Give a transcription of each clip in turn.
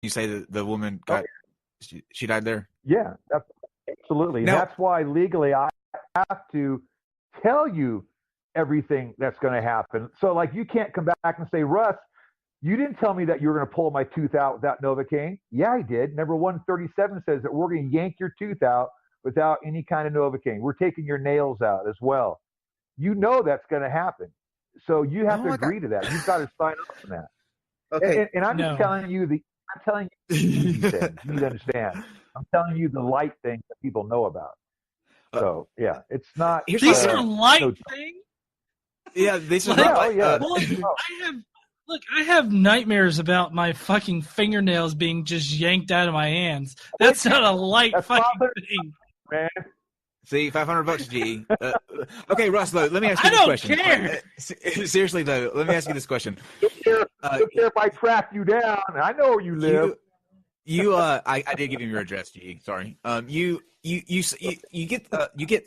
You say that the woman got she died there? Yeah, absolutely. Now, That's why legally I have to tell you everything that's going to happen. So, like, you can't come back and say, Russ, you didn't tell me that you were going to pull my tooth out without Novocaine. Yeah, I did. Number 137 says that we're going to yank your tooth out without any kind of Novocaine. We're taking your nails out as well. You know that's going to happen. So you have to agree to that. You've got to sign off on that. Okay. And I'm just telling you the easy things. You need to understand. I'm telling you the light things that people know about. So yeah, it's not. These are light things. Yeah, these are not. I have nightmares about my fucking fingernails being just yanked out of my hands. That's not a light fucking thing, man. See, $500, G. Okay, Russ, though, let me ask you this question. I don't care. Seriously, though, let me ask you this question. Don't care if I track you down. I know where you live. I did give him your address, G. Sorry. You get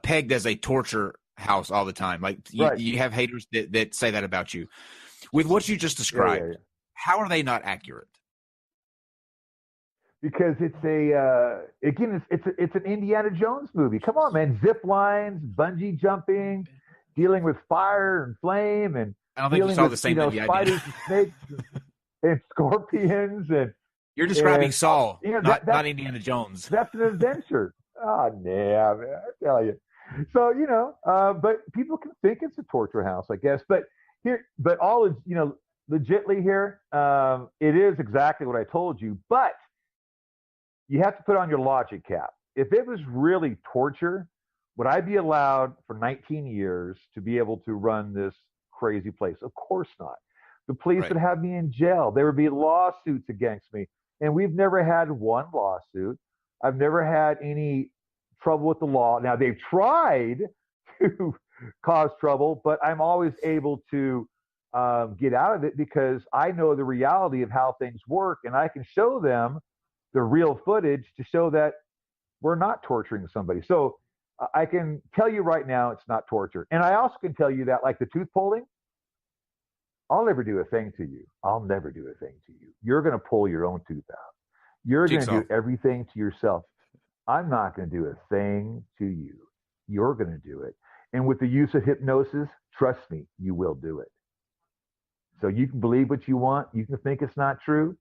pegged as a torture house all the time. Like you have haters that say that about you. With what you just described, how are they not accurate? Because it's it's an Indiana Jones movie. Come on, man! Zip lines, bungee jumping, dealing with fire and flame, and I don't think you saw the same movie spiders and snakes and scorpions and. You're describing Saul, not Indiana Jones. That's an adventure. Oh, yeah, man, I tell you. So but people can think it's a torture house, I guess. But all is legitly here. It is exactly what I told you, but. You have to put on your logic cap. If it was really torture, would I be allowed for 19 years to be able to run this crazy place? Of course not. The police would have me in jail. There would be lawsuits against me. And we've never had one lawsuit. I've never had any trouble with the law. Now, they've tried to cause trouble, but I'm always able to get out of it because I know the reality of how things work, and I can show them the real footage to show that we're not torturing somebody. So I can tell you right now it's not torture. And I also can tell you that, like the tooth pulling, I'll never do a thing to you. I'll never do a thing to you. You're going to pull your own tooth out. You're going to do everything to yourself. I'm not going to do a thing to you. You're going to do it. And with the use of hypnosis, trust me, you will do it. So you can believe what you want. You can think it's not true.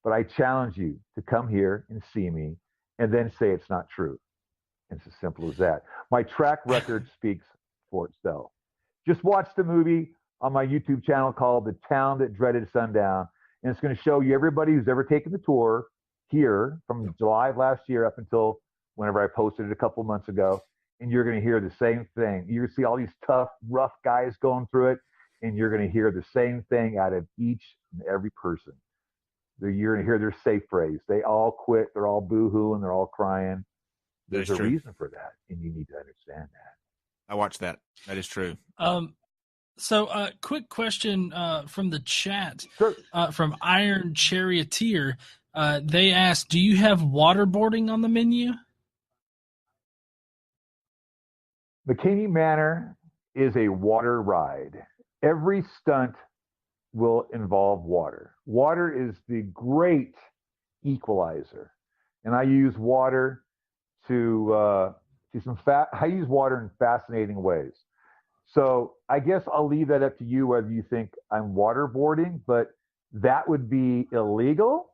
But I challenge you to come here and see me and then say it's not true. It's as simple as that. My track record speaks for itself. Just watch the movie on my YouTube channel called The Town That Dreaded Sundown. And it's going to show you everybody who's ever taken the tour here from July of last year up until whenever I posted it a couple months ago. And you're going to hear the same thing. You're going to see all these tough, rough guys going through it. And you're going to hear the same thing out of each and every person. You're going to hear their safe phrase. They all quit. They're all boo-hooing. They're all crying. There's a reason for that, and you need to understand that. I watched that. That is true. So, quick question from the chat from Iron Charioteer. They asked, do you have waterboarding on the menu? McKamey Manor is a water ride. Every stunt will involve water. Water is the great equalizer, and I use water I use water in fascinating ways. So I guess I'll leave that up to you whether you think I'm waterboarding, but that would be illegal,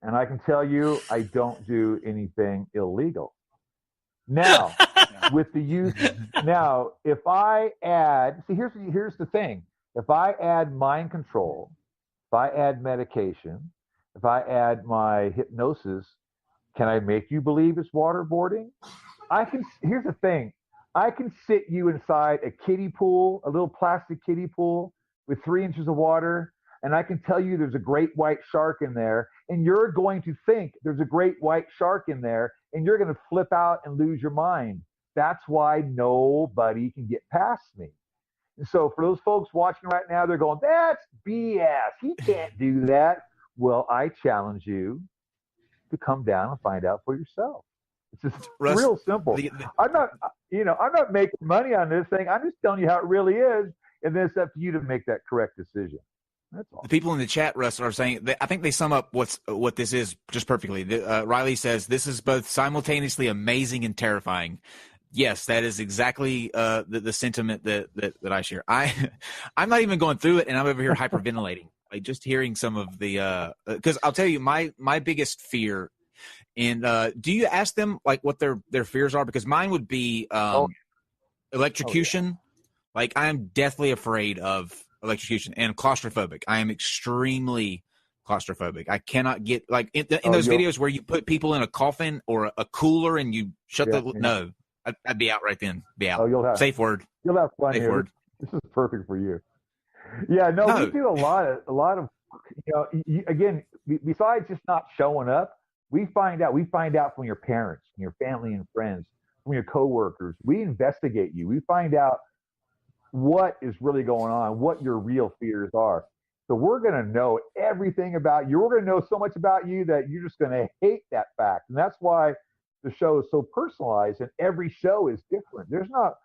and I can tell you I don't do anything illegal. Now, with the use, if I add, here's the thing. If I add mind control, if I add medication, if I add my hypnosis, can I make you believe it's waterboarding? Here's the thing. I can sit you inside a kiddie pool, a little plastic kiddie pool with 3 inches of water, and I can tell you there's a great white shark in there, and you're going to think there's a great white shark in there, and you're going to flip out and lose your mind. That's why nobody can get past me. And so for those folks watching right now, they're going, that's BS. He can't do that. Well, I challenge you to come down and find out for yourself. It's just real simple. I'm not making money on this thing. I'm just telling you how it really is. And then it's up to you to make that correct decision. That's all. The people in the chat, Russ, are saying I think they sum up what this is just perfectly. Riley says this is both simultaneously amazing and terrifying. Yes, that is exactly the sentiment that I share. I'm not even going through it, and I'm over here hyperventilating. Like just hearing some of the because I'll tell you my biggest fear. And do you ask them like what their fears are? Because mine would be electrocution. Oh, yeah. Like I'm deathly afraid of electrocution and claustrophobic. I am extremely claustrophobic. I cannot get like in those videos where you put people in a coffin or a cooler and you shut no. I'd be out right then. Be out. Oh, safe word. You'll have fun safe here. Word. This is perfect for you. Yeah, no, we do a lot of again, besides just not showing up, we find out from your parents, from your family and friends, from your coworkers. We investigate you. We find out what is really going on, what your real fears are. So we're going to know everything about you. We're going to know so much about you that you're just going to hate that fact. And that's why the show is so personalized, and every show is different. There's no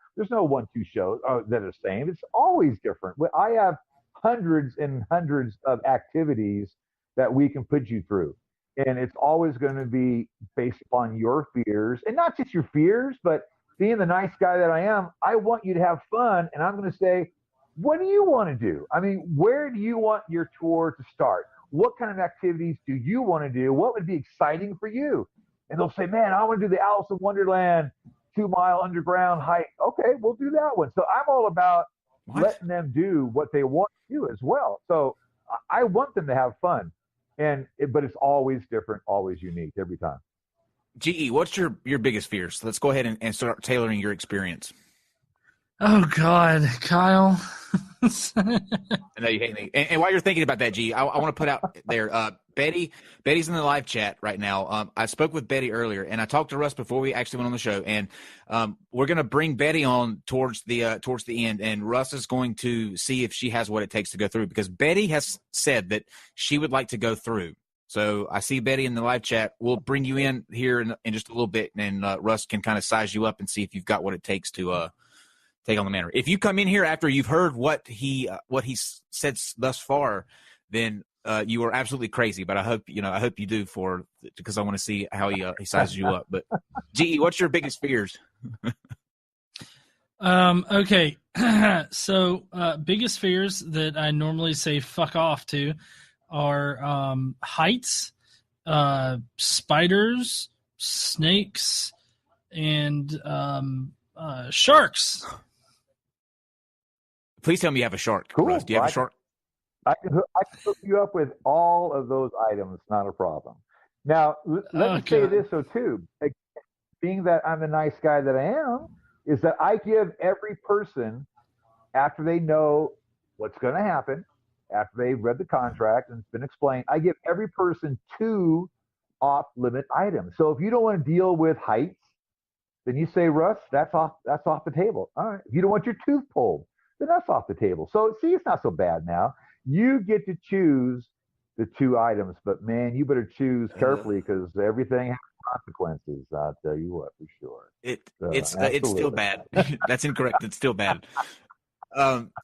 1-2 shows that are the same. It's always different. I have hundreds and hundreds of activities that we can put you through. And it's always going to be based upon your fears, and not just your fears, but being the nice guy that I am, I want you to have fun. And I'm going to say, what do you want to do? I mean, where do you want your tour to start? What kind of activities do you want to do? What would be exciting for you? And they'll say, man, I want to do the Alice in Wonderland 2-mile underground hike. Okay, we'll do that one. So I'm all about letting them do what they want to do as well. So I want them to have fun. But it's always different, always unique every time. GE, what's your biggest fears? Let's go ahead and start tailoring your experience. Oh, God, Kyle. I know you hate me. And while you're thinking about that, GE, I want to put out there, Betty's in the live chat right now. I spoke with Betty earlier, and I talked to Russ before we actually went on the show. And we're going to bring Betty on towards the end, and Russ is going to see if she has what it takes to go through, because Betty has said that she would like to go through. So I see Betty in the live chat. We'll bring you in here in just a little bit, and Russ can kind of size you up and see if you've got what it takes to take on the Manor. If you come in here after you've heard what he said thus far, then you are absolutely crazy. But I hope you do, because I want to see how he sizes you up. But GE, what's your biggest fears? Okay, so biggest fears that I normally say fuck off to are heights, spiders, snakes, and sharks. Please tell me you have a shark. Cool. Russ. Do you have a shark? I can hook you up with all of those items. Not a problem. Now, let me say this, too. Being that I'm the nice guy that I am, is that I give every person, after they know what's going to happen, after they've read the contract and it's been explained, I give every person 2 off-limit items. So if you don't want to deal with heights, then you say, Russ, that's off the table. All right. If you don't want your tooth pulled, then that's off the table. So see, it's not so bad now. You get to choose the 2 items, but man, you better choose carefully, because everything has consequences. I'll tell you what, for sure. It's still bad. That's incorrect. It's still bad.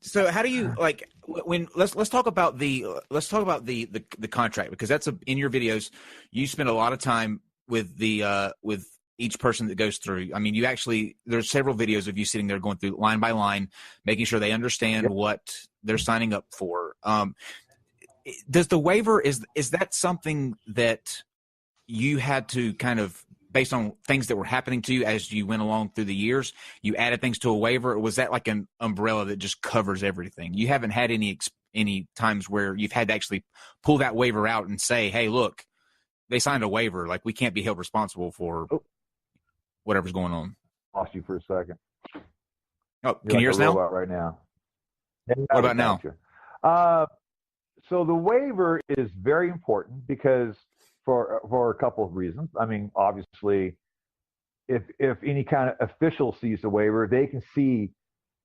So how do you let's talk about the contract, because that's in your videos. You spend a lot of time with each person that goes through. I mean, there's several videos of you sitting there going through line by line, making sure they understand what they're signing up for. Does the waiver, is that something that you had to kind of, based on things that were happening to you as you went along through the years, you added things to a waiver, or was that like an umbrella that just covers everything? You haven't had any times where you've had to actually pull that waiver out and say, hey, look, they signed a waiver, like we can't be held responsible for whatever's going on. Lost you for a second. Oh, can you hear us now? Right now. What about now? So the waiver is very important, because for a couple of reasons. I mean, obviously, if any kind of official sees the waiver, they can see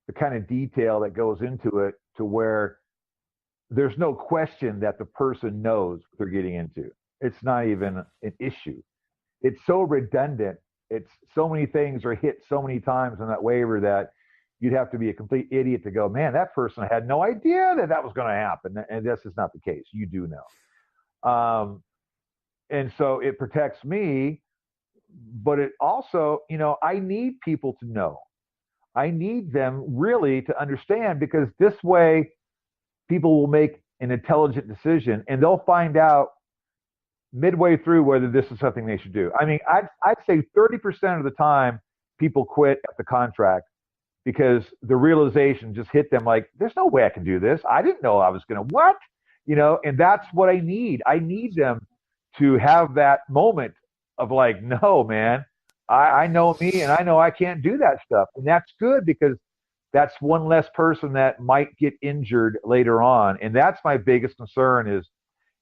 the kind of detail that goes into it, to where there's no question that the person knows what they're getting into. It's not even an issue. It's so redundant. It's so many things are hit so many times on that waiver that you'd have to be a complete idiot to go, man, that person had no idea that was going to happen. And this is not the case. You do know. And so it protects me, but it also, I need people to know. I need them really to understand, because this way people will make an intelligent decision, and they'll find out midway through whether this is something they should do. I mean, I'd say 30% of the time people quit at the contract because the realization just hit them like, there's no way I can do this. I didn't know I was going to, what? And that's what I need. I need them to have that moment of like, no, man, I know me, and I know I can't do that stuff. And that's good, because that's one less person that might get injured later on. And that's my biggest concern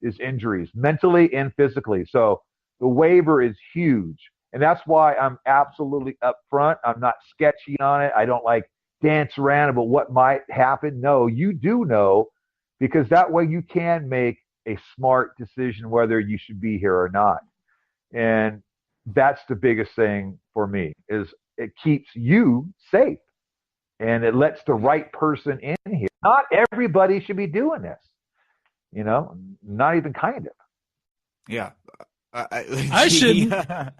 is injuries, mentally and physically. So the waiver is huge. And that's why I'm absolutely upfront. I'm not sketchy on it. I don't like dance around about what might happen. No, you do know, because that way you can make a smart decision whether you should be here or not. And that's the biggest thing for me, is it keeps you safe, and it lets the right person in here. Not everybody should be doing this, not even kind of. Yeah. I shouldn't. I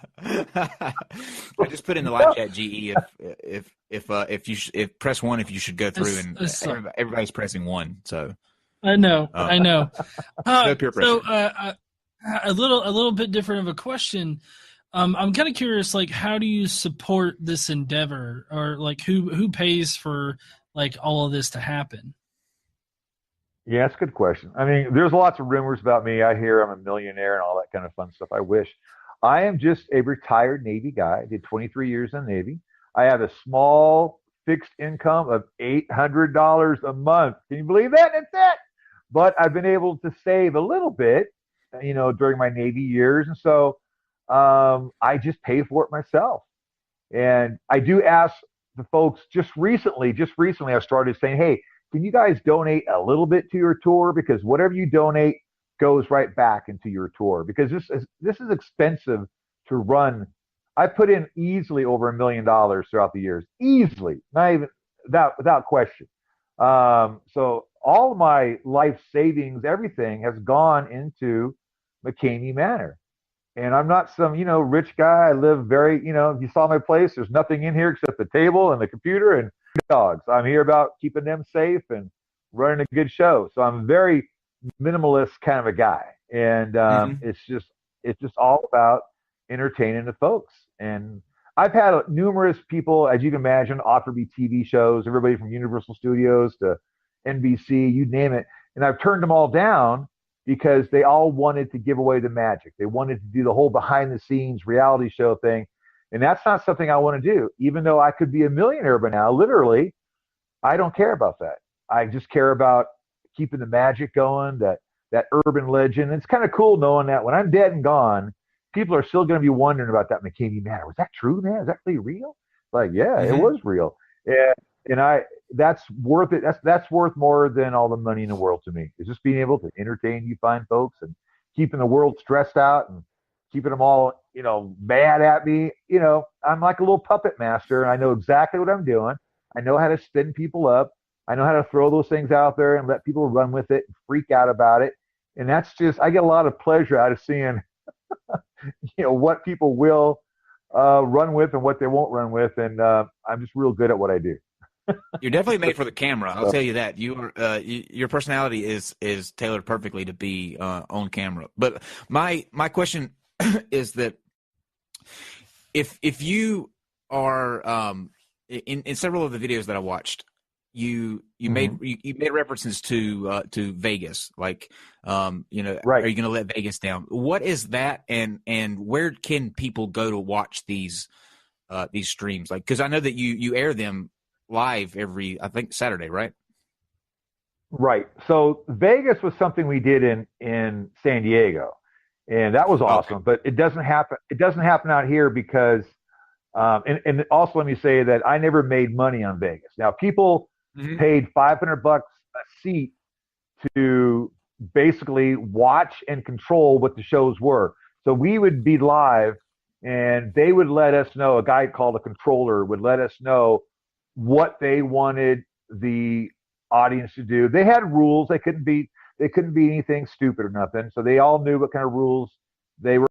just put in the live chat, GE, if press 1 if you should go through, and everybody's pressing 1. So I know. No peer pressure. So a little bit different of a question. I'm kind of curious, like, how do you support this endeavor, or like who pays for like all of this to happen? Yeah, that's a good question. I mean, there's lots of rumors about me. I hear I'm a millionaire and all that kind of fun stuff. I wish. I am just a retired Navy guy. I did 23 years in the Navy. I have a small fixed income of $800 a month. Can you believe that? That's it. But I've been able to save a little bit, during my Navy years. And so I just pay for it myself. And I do ask the folks just recently, I started saying, hey, can you guys donate a little bit to your tour? Because whatever you donate goes right back into your tour. Because this is expensive to run. I put in easily over $1 million throughout the years. Easily. Not even without question. So all of my life savings, everything has gone into McKamey Manor. And I'm not some, rich guy. I live very, if you saw my place, there's nothing in here except the table and the computer and dogs. I'm here about keeping them safe and running a good show. So I'm very minimalist kind of a guy. And it's just all about entertaining the folks. And I've had numerous people, as you can imagine, offer me TV shows, everybody from Universal Studios to NBC, you name it. And I've turned them all down because they all wanted to give away the magic. They wanted to do the whole behind the scenes reality show thing. And that's not something I want to do. Even though I could be a millionaire by now, literally, I don't care about that. I just care about keeping the magic going, that urban legend. And it's kind of cool knowing that when I'm dead and gone, people are still going to be wondering about that McKamey Manor. Was that true, man? Is that really real? Like, yeah, it was real. And that's worth it. That's worth more than all the money in the world to me. It's just being able to entertain you fine folks and keeping the world stressed out and keeping them all, mad at me. I'm like a little puppet master, and I know exactly what I'm doing. I know how to spin people up. I know how to throw those things out there and let people run with it and freak out about it. And that's just, I get a lot of pleasure out of seeing, what people will run with and what they won't run with. And I'm just real good at what I do. You're definitely made for the camera. I'll tell you that. Your personality is tailored perfectly to be on camera. But my question is that if you are in several of the videos that I watched, you made references to Vegas, like right. Are you going to let Vegas down? What is that, and where can people go to watch these streams? Like, because I know that you air them live every, I think, Saturday, right? Right. So Vegas was something we did in San Diego, and that was awesome. Okay. But it doesn't happen out here because and also let me say that I never made money on Vegas. Now people paid $500 a seat to basically watch and control what the shows were. So we would be live, and they would let us know. A guy called a controller would let us know what they wanted the audience to do. They had rules. They couldn't be anything stupid or nothing. So they all knew what kind of rules they were